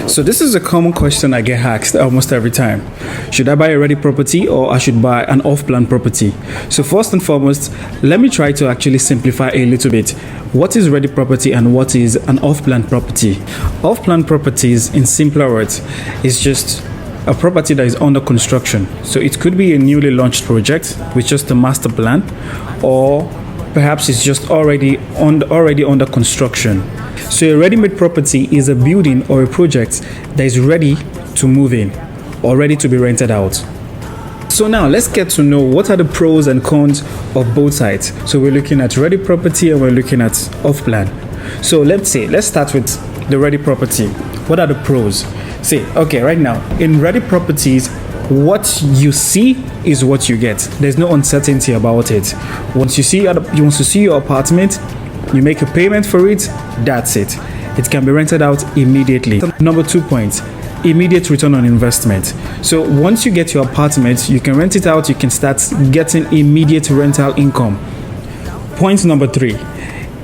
So this is a common question I get asked almost every time. Should I buy a ready property or I should buy an off-plan property? So first and foremost, let me try to actually simplify a little bit. What is ready property and what is an off-plan property? Off-plan properties, in simpler words, is just a property that is under construction. So it could be a newly launched project with just a master plan, or perhaps it's just already under construction. So a ready-made property is a building or a project that is ready to move in or ready to be rented out. So now let's get to know what are the pros and cons of both sides. So we're looking at ready property and we're looking at off-plan. So let's start with the ready property. What are the pros? Okay, right now in ready properties, what you see is what you get. There's no uncertainty about it. Once you see your apartment, you make a payment for it, that's it. It can be rented out immediately. Number 2 point, immediate return on investment. So once you get your apartment, you can rent it out, you can start getting immediate rental income. Point number 3,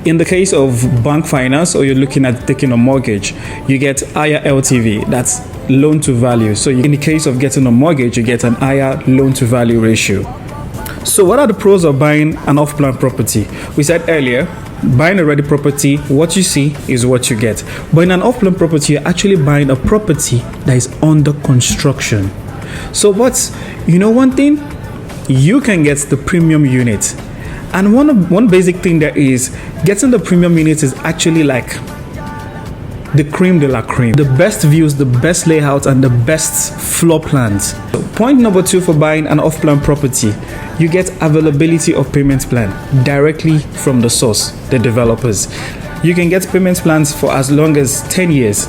in the case of bank finance or you're looking at taking a mortgage, you get higher LTV, that's loan to value. So in the case of getting a mortgage, you get an higher loan to value ratio. So what are the pros of buying an off-plan property? We said earlier, buying a ready property, what you see is what you get. But in an off-plan property, you're actually buying a property that is under construction. So one thing, you can get the premium unit. And one basic thing there is getting the premium unit is actually like the cream de la cream. The best views, the best layout, and the best floor plans. So point number 2 for buying an off-plan property, you get availability of payment plan directly from the source, the developers. You can get payment plans for as long as 10 years.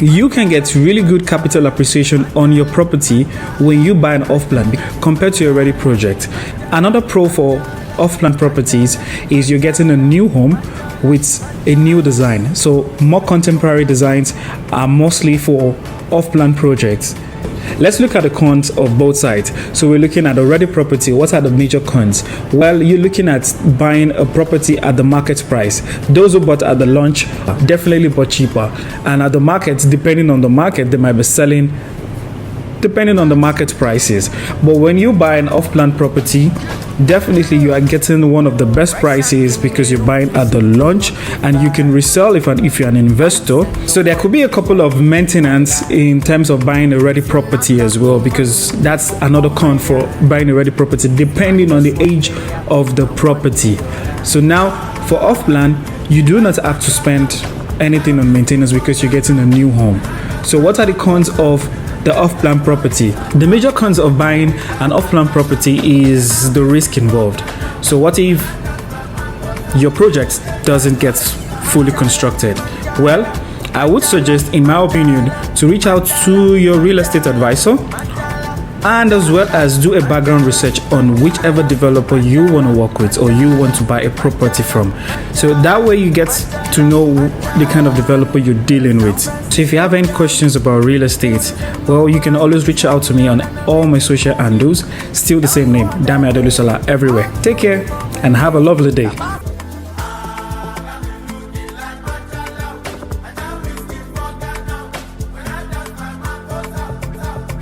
You can get really good capital appreciation on your property when you buy an off-plan compared to a ready project. Another pro for off-plan properties is you're getting a new home with a new design. So more contemporary designs are mostly for off-plan projects. Let's look at the cons of both sides. So we're looking at a ready property. What are the major cons? Well, you're looking at buying a property at the market price. Those who bought at the launch definitely bought cheaper. And at the market, depending on the market, they might be selling depending on the market prices. But when you buy an off-plan property, definitely you are getting one of the best prices because you're buying at the launch and you can resell if you're an investor. So there could be a couple of maintenance in terms of buying a ready property as well, because that's another con for buying a ready property depending on the age of the property. So now for off-plan, you do not have to spend anything on maintenance because you're getting a new home. So what are the cons of the off-plan property? The major cons of buying an off-plan property is the risk involved. So what if your project doesn't get fully constructed? Well, I would suggest, in my opinion, to reach out to your real estate advisor and as well as do a background research on whichever developer you want to work with or you want to buy a property from. So that way you get to know the kind of developer you're dealing with. So if you have any questions about real estate, well, you can always reach out to me on all my social handles. Still the same name, Dami Adelusola, everywhere. Take care and have a lovely day.